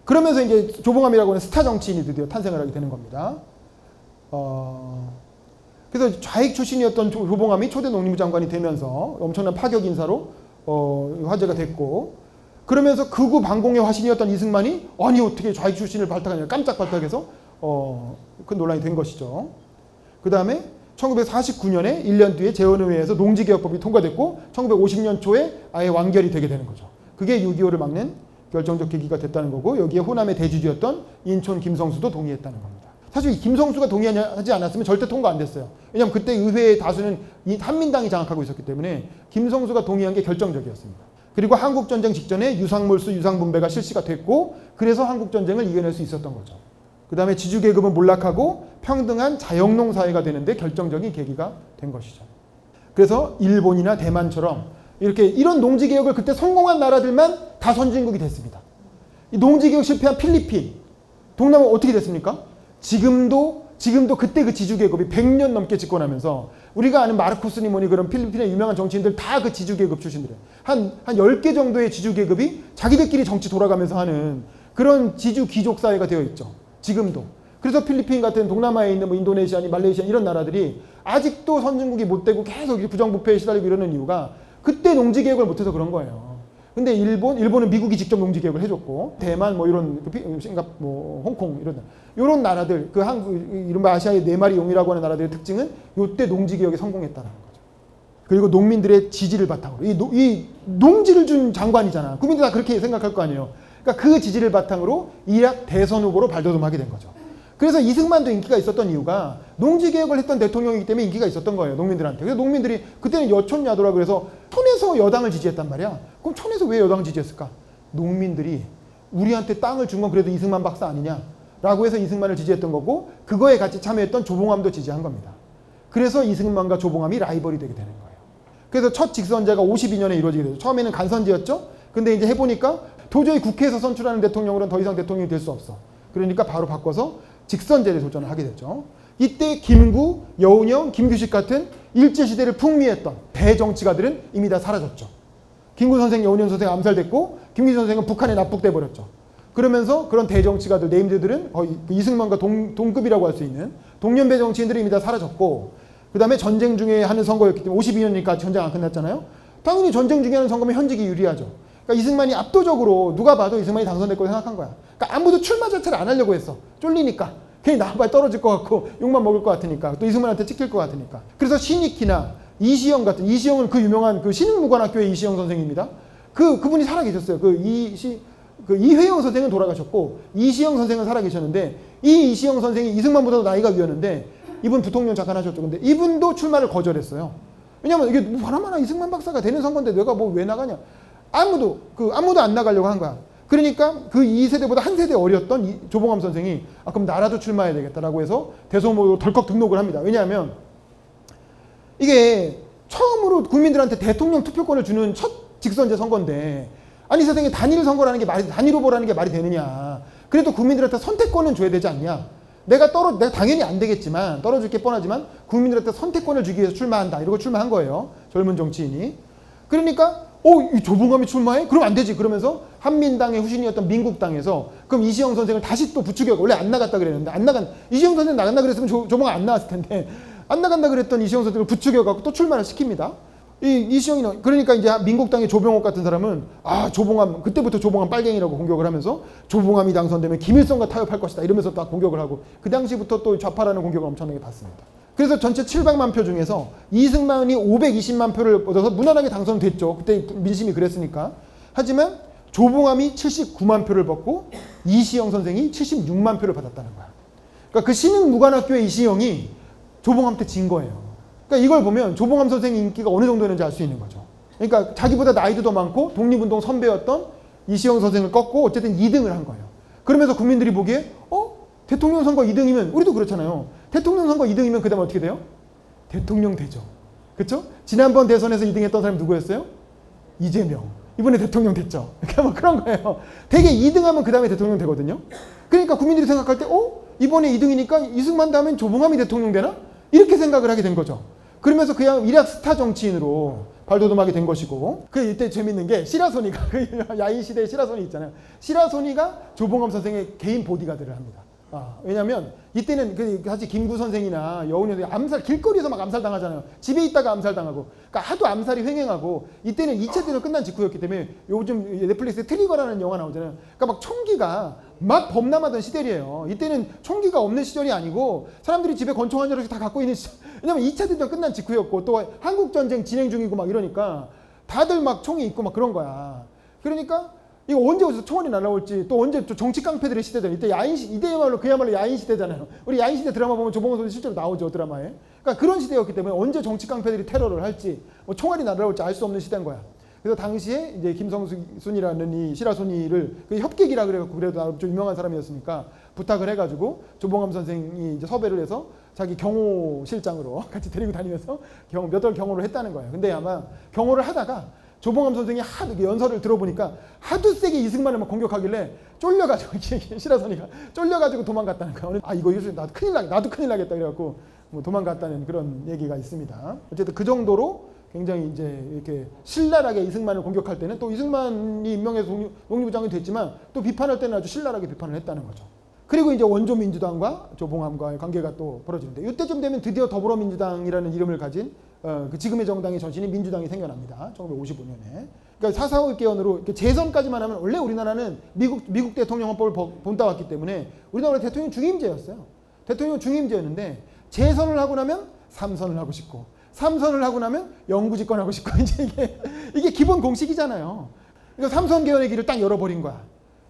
그러면서 이제 조봉암이라고 하는 스타 정치인이 드디어 탄생을 하게 되는 겁니다. 그래서 좌익 출신이었던 조봉암이 초대 농림부 장관이 되면서 엄청난 파격 인사로 화제가 됐고, 그러면서 극우 반공의 화신이었던 이승만이 아니 어떻게 좌익 출신을 발탁하냐 깜짝 발탁해서 큰 논란이 된 것이죠. 그 다음에 1949년에 1년 뒤에 재헌의회에서 농지개혁법이 통과됐고 1950년 초에 아예 완결이 되게 되는 거죠. 그게 6.25를 막는 결정적 계기가 됐다는 거고, 여기에 호남의 대주주였던 인촌 김성수도 동의했다는 겁니다. 사실 이 김성수가 동의하지 않았으면 절대 통과 안 됐어요. 왜냐하면 그때 의회의 다수는 이 한민당이 장악하고 있었기 때문에 김성수가 동의한 게 결정적이었습니다. 그리고 한국전쟁 직전에 유상몰수 유상분배가 실시가 됐고, 그래서 한국전쟁을 이겨낼 수 있었던 거죠. 그 다음에 지주계급은 몰락하고 평등한 자영농 사회가 되는데 결정적인 계기가 된 것이죠. 그래서 일본이나 대만처럼 이런 농지개혁을 그때 성공한 나라들만 다 선진국이 됐습니다. 이 농지개혁 실패한 필리핀, 동남아 어떻게 됐습니까? 지금도 그때 그 지주계급이 100년 넘게 집권하면서 우리가 아는 마르코스니 뭐니 그런 필리핀의 유명한 정치인들 다 그 지주계급 출신들이에요. 한 10개 정도의 지주계급이 자기들끼리 정치 돌아가면서 하는 그런 지주 귀족 사회가 되어 있죠. 지금도. 그래서 필리핀 같은 동남아에 있는 뭐 인도네시아니 말레이시아 이런 나라들이 아직도 선진국이 못 되고 계속 부정부패에 시달리고 이러는 이유가 그때 농지개혁을 못해서 그런 거예요. 근데 일본은 미국이 직접 농지개혁을 해줬고, 대만 뭐 이런 뭐 홍콩 이런 나라들, 이른바 아시아의 4마리 용이라고 하는 나라들의 특징은 이때 농지개혁에 성공했다는 거죠. 그리고 농민들의 지지를 바탕으로 이 농지를 준 장관이잖아. 국민들 다 그렇게 생각할 거 아니에요. 그러니까 그 지지를 바탕으로 이락 대선 후보로 발돋움하게 된 거죠. 그래서 이승만도 인기가 있었던 이유가 농지개혁을 했던 대통령이기 때문에 인기가 있었던 거예요, 농민들한테. 그래서 농민들이 그때는 여촌야도라 그래서 촌에서 여당을 지지했단 말이야. 그럼 촌에서 왜 여당을 지지했을까? 농민들이 우리한테 땅을 준 건 그래도 이승만 박사 아니냐 라고 해서 이승만을 지지했던 거고, 그거에 같이 참여했던 조봉암도 지지한 겁니다. 그래서 이승만과 조봉암이 라이벌이 되게 되는 거예요. 그래서 첫 직선제가 52년에 이루어지게 되죠. 처음에는 간선제였죠. 근데 이제 해보니까 도저히 국회에서 선출하는 대통령으로는 더 이상 대통령이 될 수 없어. 그러니까 바로 바꿔서 직선제를 도전을 하게 됐죠. 이때 김구, 여운형, 김규식 같은 일제시대를 풍미했던 대정치가들은 이미 다 사라졌죠. 김구 선생, 여운형 선생 암살됐고, 김규식 선생은 북한에 납북돼 버렸죠. 그러면서 그런 대정치가들, 네임들은 거의 이승만과 동급이라고 할 수 있는 동년배 정치인들이 이미 다 사라졌고, 그 다음에 전쟁 중에 하는 선거였기 때문에 52년이니까 전쟁 안 끝났잖아요. 당연히 전쟁 중에 하는 선거면 현직이 유리하죠. 그러니까 이승만이 압도적으로 누가 봐도 이승만이 당선될 거라고 생각한 거야. 그러니까 아무도 출마 자체를 안 하려고 했어. 쫄리니까. 괜히 나발 떨어질 것 같고 욕만 먹을 것 같으니까. 또 이승만한테 찍힐 것 같으니까. 그래서 신익희나 이시영 같은, 이시영은 그 유명한 그 신흥무관학교의 이시영 선생입니다. 그분이 살아계셨어요. 이회영 선생은 돌아가셨고 이시영 선생은 살아계셨는데, 이 이시영 선생이 이승만보다도 나이가 위였는데 이분 부통령 잠깐 하셨죠. 근데 이분도 출마를 거절했어요. 왜냐면 이게 뭐 하나마나 이승만 박사가 되는 선거인데 내가 뭐 왜 나가냐. 아무도 안 나가려고 한 거야. 그러니까 그 2세대보다 한 세대 어렸던 조봉암 선생이 그럼 나라도 출마해야 되겠다라고 해서 대소모로 덜컥 등록을 합니다. 왜냐하면 이게 처음으로 국민들한테 대통령 투표권을 주는 첫 직선제 선거인데, 아니 세상에 단일 선거라는 게 단일 후보라는 게 말이 되느냐. 그래도 국민들한테 선택권은 줘야 되지 않냐. 내가 당연히 안 되겠지만, 떨어질 게 뻔하지만 국민들한테 선택권을 주기 위해서 출마한다. 이러고 출마한 거예요. 젊은 정치인이. 그러니까 이 조봉암이 출마해? 그럼 안 되지. 그러면서 한민당의 후신이었던 민국당에서 그럼 이시영 선생을 다시 또 부추겨. 원래 안 나갔다 그랬는데 이시영 선생 나간다 그랬으면 조봉암 안 나왔을 텐데, 안 나간다 그랬던 이시영 선생을 부추겨갖고 또 출마를 시킵니다. 이시영이, 그러니까 이제 민국당의 조병옥 같은 사람은 조봉암, 그때부터 조봉암 빨갱이라고 공격을 하면서 조봉암이 당선되면 김일성과 타협할 것이다 이러면서 딱 공격을 하고, 그 당시부터 또 좌파라는 공격을 엄청나게 받습니다. 그래서 전체 700만 표 중에서 이승만이 520만 표를 얻어서 무난하게 당선됐죠. 그때 민심이 그랬으니까. 하지만 조봉암이 79만 표를 받고 이시영 선생이 76만 표를 받았다는 거야. 그러니까 그 신흥무관학교의 이시영이 조봉암한테 진 거예요. 그러니까 이걸 보면 조봉암 선생의 인기가 어느 정도였는지 알 수 있는 거죠. 그러니까 자기보다 나이도 더 많고 독립운동 선배였던 이시영 선생을 꺾고 어쨌든 2등을 한 거예요. 그러면서 국민들이 보기에 대통령 선거 2등이면, 우리도 그렇잖아요. 대통령 선거 2등이면 그 다음에 어떻게 돼요? 대통령 되죠. 그렇죠? 지난번 대선에서 2등했던 사람이 누구였어요? 이재명. 이번에 대통령 됐죠. 그러니까 뭐 그런 거예요. 되게 2등하면 그 다음에 대통령 되거든요. 그러니까 국민들이 생각할 때 이번에 2등이니까 이승만 다음엔 조봉암이 대통령 되나? 이렇게 생각을 하게 된 거죠. 그러면서 그냥 일약 스타 정치인으로 발돋움하게 된 것이고, 그 이때 재밌는 게 시라소니가 그 야인 시대의 시라소니 있잖아요. 시라소니가 조봉암 선생의 개인 보디가드를 합니다. 왜냐면 이때는 사실 김구 선생이나 여운이 암살, 길거리에서 막 암살 당하잖아요. 집에 있다가 암살 당하고, 그러니까 하도 암살이 횡행하고, 이때는 2차 대전 끝난 직후였기 때문에 요즘 넷플릭스에 트리거라는 영화 나오잖아요. 그러니까 막 총기가 막 범람하던 시대예요. 이때는 총기가 없는 시절이 아니고 사람들이 집에 권총 한 자루씩 다 갖고 있는 시절. 왜냐면 2차 대전 끝난 직후였고 또 한국 전쟁 진행 중이고 막 이러니까 다들 막 총이 있고 막 그런 거야. 그러니까 이거 언제 어디서 총알이 날아올지, 또 언제 또 정치 깡패들의 시대잖아요. 이때 이때야말로 그야말로 야인 시대잖아요. 우리 야인 시대 드라마 보면 조봉암 선생 실제로 나오죠, 드라마에. 그러니까 그런 시대였기 때문에 언제 정치 깡패들이 테러를 할지, 뭐 총알이 날아올지 알 수 없는 시대인 거야. 그래서 당시에 이제 김성순이라는 이 시라소니를 그 협객이라 그래갖고 그래도 좀 유명한 사람이었으니까 부탁을 해가지고 조봉암 선생이 이제 섭외를 해서 자기 경호 실장으로 같이 데리고 다니면서 몇 월 경호를 했다는 거예요. 근데 아마 경호를 하다가 조봉암 선생이 하도 연설을 들어보니까 하도 세게 이승만을 막 공격하길래 쫄려가지고 시라소니가 쫄려가지고 도망갔다는 거야. 이거 나도 큰일 나겠다 그래갖고 뭐 도망갔다는 그런 얘기가 있습니다. 어쨌든 그 정도로 굉장히 이제 이렇게 신랄하게 이승만을 공격할 때는, 또 이승만이 임명해서 독립부 장관이 됐지만 또 비판할 때는 아주 신랄하게 비판을 했다는 거죠. 그리고 이제 원조 민주당과 조봉암과의 관계가 또 벌어지는데, 이때쯤 되면 드디어 더불어민주당이라는 이름을 가진 그 지금의 정당의 전신인 민주당이 생겨납니다. 1955년에. 그러니까 4.4 개헌으로 재선까지만 하면, 원래 우리나라는 미국 대통령 헌법을 본따왔기 때문에 우리나라 대통령 중임제였어요. 대통령 중임제였는데 재선을 하고 나면 3선을 하고 싶고, 3선을 하고 나면 영구 집권하고 싶고, 이제 이게 기본 공식이잖아요. 그러니까 3선 개헌의 길을 딱 열어버린 거야.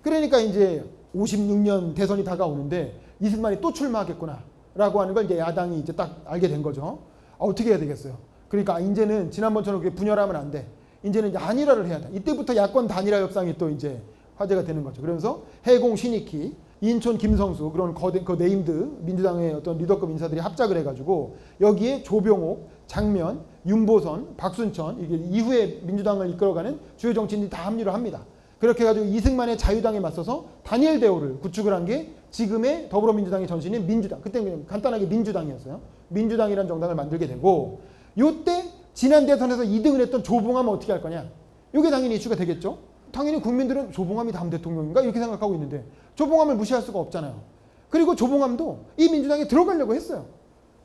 그러니까 이제 56년 대선이 다가오는데 이승만이 또 출마하겠구나라고 하는 걸 이제 야당이 이제 딱 알게 된 거죠. 어떻게 해야 되겠어요? 그러니까 이제는 지난번처럼 그렇게 분열하면 안 돼. 이제는 단일화를 해야 돼. 이때부터 야권 단일화 협상이 또 이제 화제가 되는 거죠. 그러면서 해공 신익희, 인촌 김성수, 그런 그 네임드 민주당의 어떤 리더급 인사들이 합작을 해가지고 여기에 조병옥, 장면, 윤보선, 박순천, 이게 이후에 민주당을 이끌어가는 주요 정치인들이 다 합류를 합니다. 그렇게 해가지고 이승만의 자유당에 맞서서 단일 대우를 구축을 한 게 지금의 더불어민주당의 전신인 민주당. 그때는 그냥 간단하게 민주당이었어요. 민주당이라는 정당을 만들게 되고, 요때 지난 대선에서 2등을 했던 조봉암은 어떻게 할 거냐. 이게 당연히 이슈가 되겠죠. 당연히 국민들은 조봉암이 다음 대통령인가 이렇게 생각하고 있는데 조봉암을 무시할 수가 없잖아요. 그리고 조봉암도 이 민주당에 들어가려고 했어요.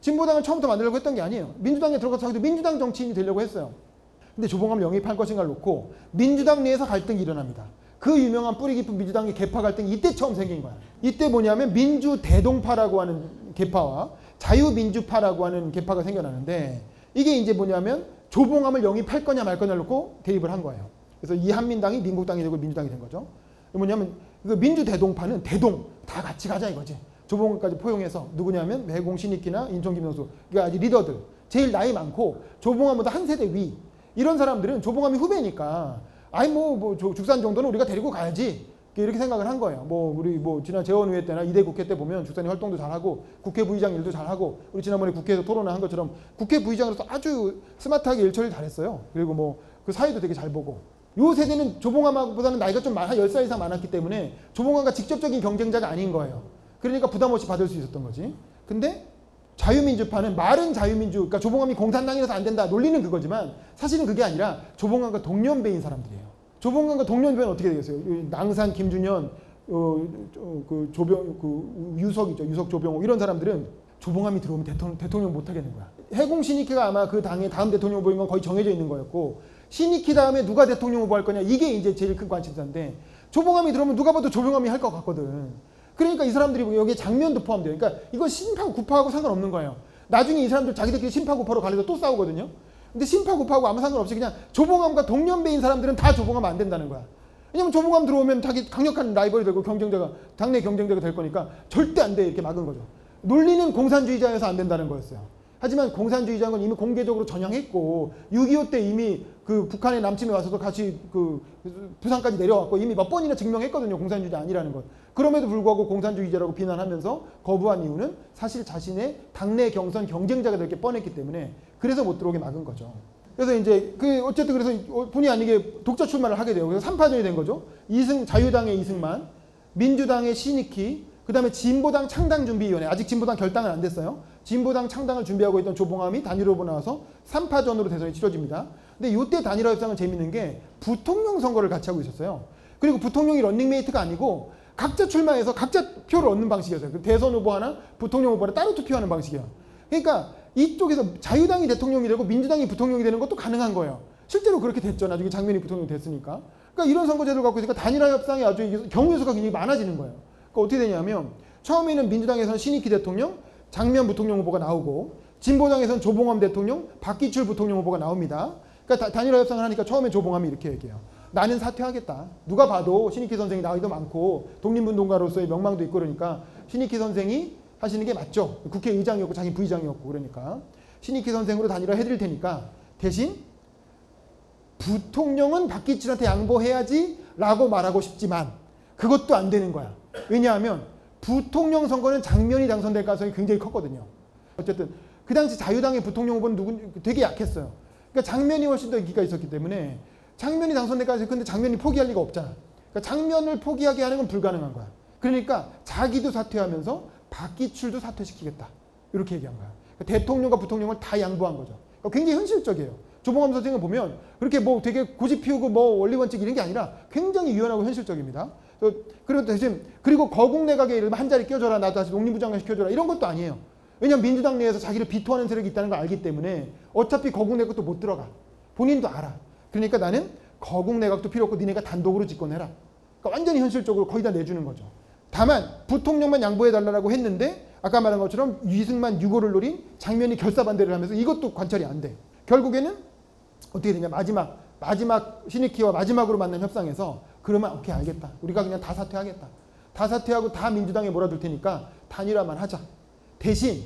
진보당을 처음부터 만들려고 했던 게 아니에요. 민주당에 들어가서 자기도 민주당 정치인이 되려고 했어요. 근데 조봉암을 영입할 것인가를 놓고 민주당 내에서 갈등이 일어납니다. 그 유명한 뿌리 깊은 민주당의 계파 갈등이 이때 처음 생긴 거야. 이때 뭐냐면 민주대동파라고 하는 계파와 자유민주파라고 하는 계파가 생겨나는데, 이게 이제 뭐냐면 조봉암을 영입할 거냐 말 거냐를 놓고 대립을 한 거예요. 그래서 이 한민당이 민국당이 되고 민주당이 된 거죠. 뭐냐면 그 민주대동파는 대동 다 같이 가자 이거지. 조봉암까지 포용해서 누구냐면 해공 신익희나 인촌 김성수, 그러니까 아직 리더들, 제일 나이 많고 조봉암보다 한 세대 위, 이런 사람들은 조봉암이 후배니까 죽산 정도는 우리가 데리고 가야지 이렇게 생각을 한 거예요. 우리 지난 재원의회 때나 2대 국회 때 보면 죽산이 활동도 잘하고 국회 부의장 일도 잘하고, 우리 지난번에 국회에서 토론을 한 것처럼 국회 부의장으로서 아주 스마트하게 일 처리를 잘했어요. 그리고 그 사회도 되게 잘 보고. 요 세대는 조봉암보다는 나이가 좀 한 10살 이상 많았기 때문에 조봉암과 직접적인 경쟁자가 아닌 거예요. 그러니까 부담 없이 받을 수 있었던 거지. 근데 자유민주파는 말은 자유민주, 그러니까 조봉암이 공산당이라서 안 된다 논리는 그거지만 사실은 그게 아니라 조봉암과 동년배인 사람들이에요. 조봉암과 동년배는 어떻게 되겠어요? 낭산, 김준현, 유석이죠. 유석, 조병옥, 이런 사람들은 조봉암이 들어오면 대통령 못 하겠는 거야. 해공 신익희가 아마 그 당의 다음 대통령 후보인 건 거의 정해져 있는 거였고, 신익희 다음에 누가 대통령 후보 할 거냐, 이게 이제 제일 큰 관심사인데, 조봉암이 들어오면 누가 봐도 조봉암이 할 것 같거든. 그러니까 이 사람들이 여기에 장면도 포함돼요. 그러니까 이건 신파 구파하고 상관없는 거예요. 나중에 이 사람들 자기들끼리 신파 구파로 가려서 또 싸우거든요. 근데 신파 구파하고 아무 상관없이 그냥 조봉암과 동년배인 사람들은 다 조봉암 안 된다는 거야. 왜냐면 조봉암 들어오면 자기 강력한 라이벌이 되고 당내 경쟁자가 될 거니까 절대 안 돼, 이렇게 막은 거죠. 논리는 공산주의자여서 안 된다는 거였어요. 하지만 공산주의자인 건 이미 공개적으로 전향했고, 6.25 때 이미 그 북한의 남침에 와서도 같이 부산까지 내려왔고 이미 몇 번이나 증명했거든요. 공산주의자 아니라는 것. 그럼에도 불구하고 공산주의자라고 비난하면서 거부한 이유는 사실 자신의 당내 경선 경쟁자가 될 게 뻔했기 때문에, 그래서 못 들어오게 막은 거죠. 그래서 이제 어쨌든 그래서 본의 아니게 독자 출마를 하게 돼요. 그래서 3파전이 된 거죠. 자유당의 이승만, 민주당의 신익희, 그 다음에 진보당 창당준비위원회, 아직 진보당 결당은 안 됐어요. 진보당 창당을 준비하고 있던 조봉암이 단일 후보 나와서 3파전으로 대선이 치러집니다. 근데 이때 단일화 협상은 재밌는 게 부통령 선거를 같이 하고 있었어요. 그리고 부통령이 런닝메이트가 아니고 각자 출마해서 각자 표를 얻는 방식이었어요. 대선 후보 하나, 부통령 후보 하나 따로 투표하는 방식이에요. 그러니까 이쪽에서 자유당이 대통령이 되고 민주당이 부통령이 되는 것도 가능한 거예요. 실제로 그렇게 됐죠. 나중에 장면이 부통령이 됐으니까. 그러니까 이런 선거제도를 갖고 있으니까 단일화 협상이 아주 경우의 수가 굉장히 많아지는 거예요. 그러니까 어떻게 되냐면 처음에는 민주당에서는 신익희 대통령, 장면 부통령 후보가 나오고 진보당에서는 조봉암 대통령, 박기출 부통령 후보가 나옵니다. 그러니까 단일화 협상을 하니까 처음에 조봉암이 이렇게 얘기해요. 나는 사퇴하겠다. 누가 봐도 신익희 선생이 나이도 많고 독립운동가로서의 명망도 있고 그러니까 신익희 선생이 하시는 게 맞죠. 국회의장이었고 자기 부의장이었고 그러니까 신익희 선생으로 단일화 해드릴 테니까 대신 부통령은 박기출한테 양보해야지 라고 말하고 싶지만 그것도 안 되는 거야. 왜냐하면 부통령 선거는 장면이 당선될 가능성이 굉장히 컸거든요. 어쨌든 그 당시 자유당의 부통령 후보는 되게 약했어요. 그러니까 장면이 훨씬 더 인기가 있었기 때문에 장면이 당선될 가능성이 큰데 장면이 포기할 리가 없잖아. 그러니까 장면을 포기하게 하는 건 불가능한 거야. 그러니까 자기도 사퇴하면서 박기출도 사퇴시키겠다. 이렇게 얘기한 거야. 그러니까 대통령과 부통령을 다 양보한 거죠. 그러니까 굉장히 현실적이에요. 조봉암 선생을 보면 그렇게 뭐 되게 고집 피우고 뭐 원리 원칙 이런 게 아니라 굉장히 유연하고 현실적입니다. 그리고 대신 그리고 거국 내각에 이르면 한 자리 껴줘라, 나도 다시 농림부 장관 시켜줘라 이런 것도 아니에요. 왜냐하면 민주당 내에서 자기를 비토하는 세력이 있다는 걸 알기 때문에 어차피 거국 내각도 못 들어가. 본인도 알아. 그러니까 나는 거국 내각도 필요 없고 니네가 단독으로 집권해라. 그러니까 완전히 현실적으로 거의 다 내주는 거죠. 다만 부통령만 양보해달라고 했는데 아까 말한 것처럼 이승만 6호를 노린 장면이 결사반대를 하면서 이것도 관철이 안 돼. 결국에는 어떻게 되냐. 마지막 신익희와 마지막으로 만난 협상에서 그러면 오케이 알겠다. 우리가 그냥 다 사퇴하겠다. 다 사퇴하고 다 민주당에 몰아둘 테니까 단일화만 하자. 대신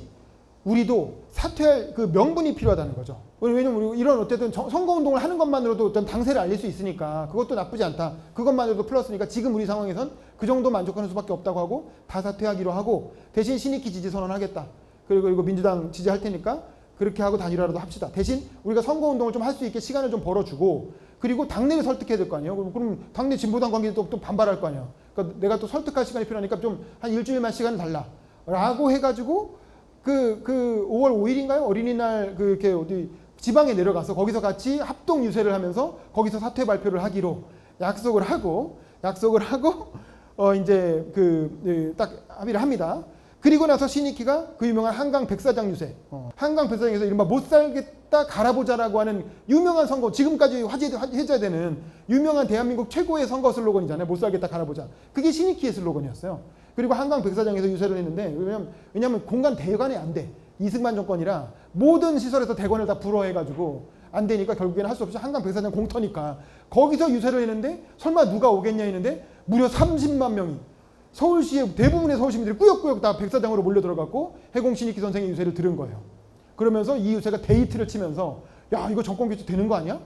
우리도 사퇴할 그 명분이 필요하다는 거죠. 왜냐면 우리 이런 어쨌든 선거운동을 하는 것만으로도 어떤 당세를 알릴 수 있으니까 그것도 나쁘지 않다. 그것만으로도 플러스니까 지금 우리 상황에선 그 정도 만족하는 수밖에 없다고 하고 다 사퇴하기로 하고 대신 신익희 지지 선언하겠다. 그리고 민주당 지지할 테니까 그렇게 하고 단일화라도 합시다. 대신 우리가 선거운동을 좀 할 수 있게 시간을 좀 벌어주고 그리고 당내를 설득해야 될 거 아니에요. 그럼 당내 진보당 관계도 또 반발할 거 아니에요. 그러니까 내가 또 설득할 시간이 필요하니까 좀 한 일주일만 시간을 달라. 라고 해가지고 그 5월 5일인가요? 어린이날 이렇게 어디 지방에 내려가서 거기서 같이 합동 유세를 하면서 거기서 사퇴 발표를 하기로 약속을 하고 이제 딱 합의를 합니다. 그리고 나서 신익희가 그 유명한 한강 백사장 유세, 한강 백사장에서 이른바 못 살겠다 갈아보자라고 하는 유명한 선거, 지금까지 화제되는 유명한 대한민국 최고의 선거 슬로건이잖아요. 못 살겠다 갈아보자. 그게 신익희의 슬로건이었어요. 그리고 한강 백사장에서 유세를 했는데 왜냐면 공간 대관이 안 돼. 이승만 정권이라 모든 시설에서 대관을 다 불허해가지고 안 되니까 결국에는 할 수 없이 한강 백사장 공터니까 거기서 유세를 했는데 설마 누가 오겠냐 했는데 무려 30만 명이 서울시의 대부분의 서울시민들이 꾸역꾸역 다 백사장으로 몰려 들어갔고 해공 신익희 선생의 유세를 들은 거예요. 그러면서 이 유세가 데이트를 치면서 야 이거 정권 교체 되는 거 아니야?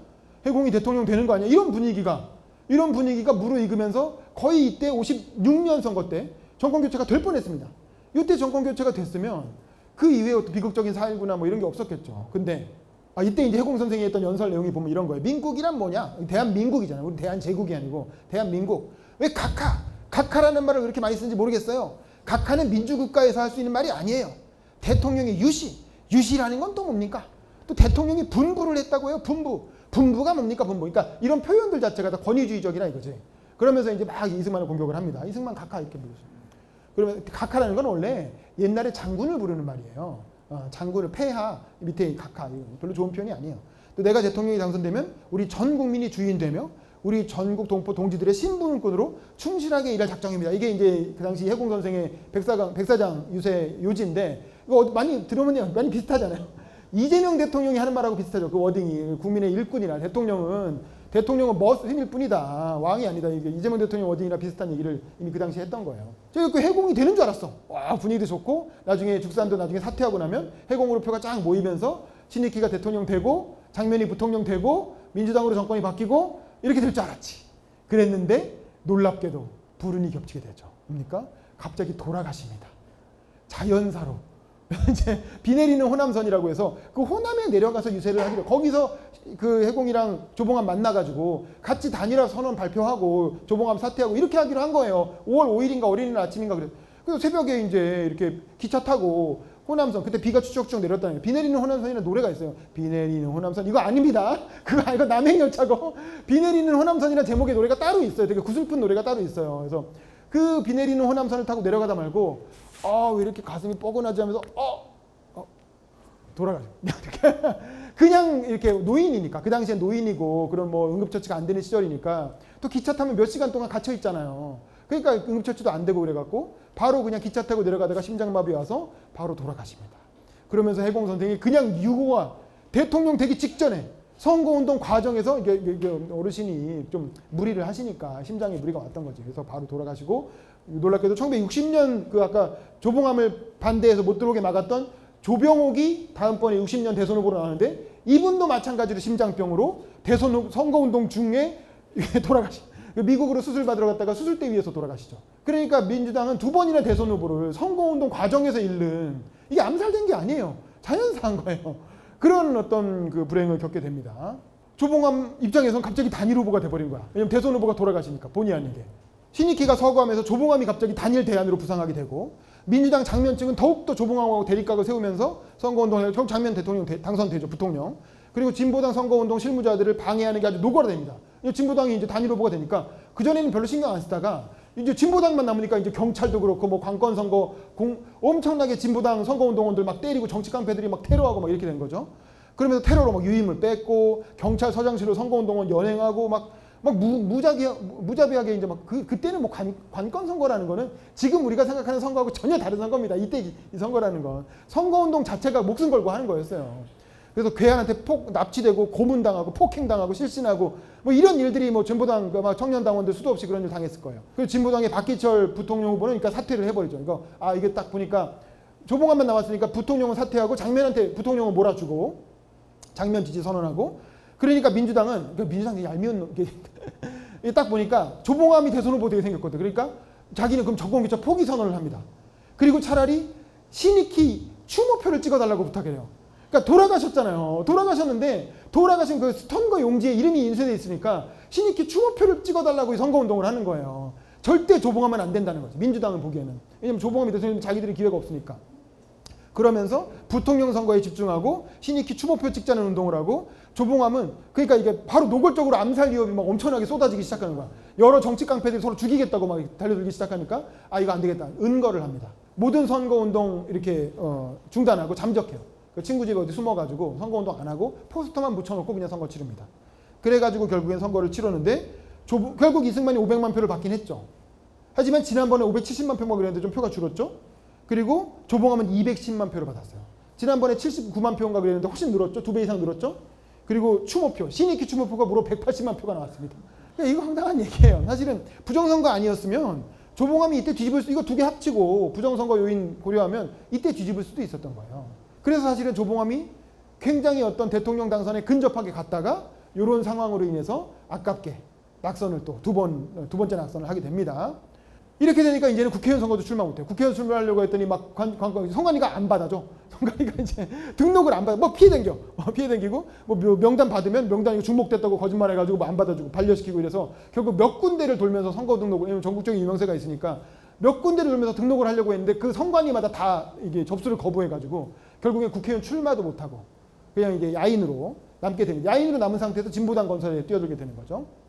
해공이 대통령 되는 거 아니야? 이런 분위기가 무르익으면서 거의 이때 56년 선거 때 정권 교체가 될 뻔했습니다. 이때 정권 교체가 됐으면 그 이외에 어떤 비극적인 사일구나 뭐 이런 게 없었겠죠. 근데 이때 이제 해공 선생이 했던 연설 내용이 보면 이런 거예요. 민국이란 뭐냐? 대한민국이잖아요. 우리 대한제국이 아니고 대한민국. 왜 각하라는 말을 그렇게 많이 쓰는지 모르겠어요. 각하는 민주국가에서 할 수 있는 말이 아니에요. 대통령의 유시라는 건 또 뭡니까? 또 대통령이 분부를 했다고 해요. 분부가 뭡니까? 분부. 그러니까 이런 표현들 자체가 다 권위주의적이라 이거지. 그러면서 이제 막 이승만을 공격을 합니다. 이승만 각하 이렇게 부르죠. 그러면 각하라는 건 원래 옛날에 장군을 부르는 말이에요. 장군을 폐하 밑에 각하. 별로 좋은 표현이 아니에요. 또 내가 대통령이 당선되면 우리 전 국민이 주인되며 우리 전국 동포 동지들의 신분권으로 충실하게 일할 작정입니다. 이게 이제 그 당시 해공 선생의 백사장 유세 요지인데 이거 많이 들으면 많이 비슷하잖아요. 이재명 대통령이 하는 말하고 비슷하죠. 그 워딩이 국민의 일꾼이라 대통령은 머슴일 뿐이다. 왕이 아니다. 이게 이재명 대통령 워딩이랑 비슷한 얘기를 이미 그 당시에 했던 거예요. 제가 그 해공이 되는 줄 알았어. 와 분위기도 좋고 나중에 죽산도 나중에 사퇴하고 나면 해공으로 표가 쫙 모이면서 신익희가 대통령 되고 장면이 부통령 되고 민주당으로 정권이 바뀌고 이렇게 될 줄 알았지. 그랬는데 놀랍게도 불운이 겹치게 되죠. 뭡니까? 갑자기 돌아가십니다. 자연사로. 이제 비 내리는 호남선이라고 해서 그 호남에 내려가서 유세를 하기로 거기서 그 해공이랑 조봉암 만나가지고 같이 단일화 선언 발표하고 조봉암 사퇴하고 이렇게 하기로 한 거예요. 5월 5일인가 어린이날 아침인가 그래서 새벽에 이제 이렇게 기차 타고 호남선. 그때 비가 추적추적 내렸다는 거예요. 비 내리는 호남선이라는 노래가 있어요. 비 내리는 호남선. 이거 아닙니다. 그거 남행열차고 비 내리는 호남선이라는 제목의 노래가 따로 있어요. 되게 구슬픈 노래가 따로 있어요. 그래서 그 비 내리는 호남선을 타고 내려가다 말고 왜 이렇게 가슴이 뻐근하지 하면서 돌아가죠. 그냥 이렇게 노인이니까 그 당시엔 노인이고 그런 뭐 응급처치가 안 되는 시절이니까 또 기차 타면 몇 시간 동안 갇혀 있잖아요. 그러니까 응급처치도 안 되고 그래갖고 바로 그냥 기차 타고 내려가다가 심장마비 와서 바로 돌아가십니다. 그러면서 해공 선생이 그냥 유고가 대통령 되기 직전에 선거운동 과정에서 이게 어르신이 좀 무리를 하시니까 심장에 무리가 왔던 거지. 그래서 바로 돌아가시고 놀랍게도 1960년 그 아까 조봉암을 반대해서 못 들어오게 막았던 조병옥이 다음번에 60년 대선 후보로 나왔는데 이분도 마찬가지로 심장병으로 대선 선거운동 중에 돌아가시. 미국으로 수술 받으러 갔다가 수술대 위에서 돌아가시죠. 그러니까 민주당은 두 번이나 대선 후보를 선거운동 과정에서 잃는 이게 암살된 게 아니에요. 자연사한 거예요. 그런 어떤 그 불행을 겪게 됩니다. 조봉암 입장에서는 갑자기 단일 후보가 돼버린 거야. 왜냐면 대선 후보가 돌아가시니까 본의 아니게. 신익희가 서거하면서 조봉암이 갑자기 단일 대안으로 부상하게 되고 민주당 장면 측은 더욱더 조봉암하고 대립각을 세우면서 선거운동을 결국 장면 대통령 당선되죠. 부통령. 그리고 진보당 선거운동 실무자들을 방해하는 게 아주 노골화됩니다. 진보당이 이제 단일 후보가 되니까 그전에는 별로 신경 안 쓰다가 이제 진보당만 남으니까 이제 경찰도 그렇고 뭐 관건 선거 엄청나게 진보당 선거운동원들 막 때리고 정치 깡패들이 막 테러하고 막 이렇게 된 거죠. 그러면서 테러로 막 유임을 뺐고 경찰서장실로 선거운동원 연행하고 막 무자비하게 이제 막 그때는 뭐 관건 선거라는 거는 지금 우리가 생각하는 선거하고 전혀 다른 선거입니다. 이때 이 선거라는 건 선거운동 자체가 목숨 걸고 하는 거였어요. 그래서 괴한한테 납치되고 고문당하고 폭행당하고 실신하고 뭐 이런 일들이 뭐 진보당 청년당원들 수도 없이 그런 일 당했을 거예요. 그리고 진보당의 박기철 부통령 후보는 그러니까 사퇴를 해버리죠. 이게 딱 보니까 조봉암만 나왔으니까 부통령은 사퇴하고 장면한테 부통령은 몰아주고 장면 지지 선언하고 그러니까 민주당은 민주당이 얄미운 게 딱 보니까 조봉암이 대선 후보 되게 생겼거든. 그러니까 자기는 그럼 정권교체 포기 선언을 합니다. 그리고 차라리 신익희 추모표를 찍어달라고 부탁해요. 그러니까 돌아가셨잖아요. 돌아가셨는데 돌아가신 그 선거 용지에 이름이 인쇄되어 있으니까 신익희 추모표를 찍어달라고 선거운동을 하는 거예요. 절대 조봉하면 안 된다는 거죠. 민주당을 보기에는. 왜냐면 조봉암이 대통령 자기들이 기회가 없으니까. 그러면서 부통령 선거에 집중하고 신익희 추모표 찍자는 운동을 하고 조봉암은 그러니까 이게 바로 노골적으로 암살 위협이 막 엄청나게 쏟아지기 시작하는 거야. 여러 정치 깡패들이 서로 죽이겠다고 막 달려들기 시작하니까 이거 안 되겠다. 은거를 합니다. 모든 선거운동 이렇게 중단하고 잠적해요. 그 친구 집에 어디 숨어가지고 선거운동 안 하고 포스터만 붙여놓고 그냥 선거 치릅니다. 그래가지고 결국엔 선거를 치렀는데 결국 이승만이 500만 표를 받긴 했죠. 하지만 지난번에 570만 표가 그랬는데 좀 표가 줄었죠. 그리고 조봉암은 210만 표를 받았어요. 지난번에 79만 표인가 그랬는데 훨씬 늘었죠. 2배 이상 늘었죠. 그리고 추모표, 신익희 추모표가 무려 180만 표가 나왔습니다. 이거 황당한 얘기예요. 사실은 부정선거 아니었으면 조봉암이 이때 뒤집을 수, 이거 두 개 합치고 부정선거 요인 고려하면 이때 뒤집을 수도 있었던 거예요. 그래서 사실은 조봉암이 굉장히 어떤 대통령 당선에 근접하게 갔다가 이런 상황으로 인해서 아깝게 낙선을 또 두 번째 낙선을 하게 됩니다. 이렇게 되니까 이제는 국회의원 선거도 출마 못해요. 국회의원 출마하려고 했더니 막 선관위가 안 받아줘. 선관위가 이제 등록을 안 받아. 뭐 피해 댕기고 뭐 명단 받으면 명단이 중복됐다고 거짓말해가지고 뭐 안 받아주고 반려시키고 이래서 결국 몇 군데를 돌면서 선거 등록을, 왜냐면 전국적인 유명세가 있으니까 몇 군데를 돌면서 등록을 하려고 했는데 그 선관위마다 다 이게 접수를 거부해가지고 결국에 국회의원 출마도 못하고 그냥 이게 야인으로 남게 됩니다. 야인으로 남은 상태에서 진보당 건설에 뛰어들게 되는 거죠.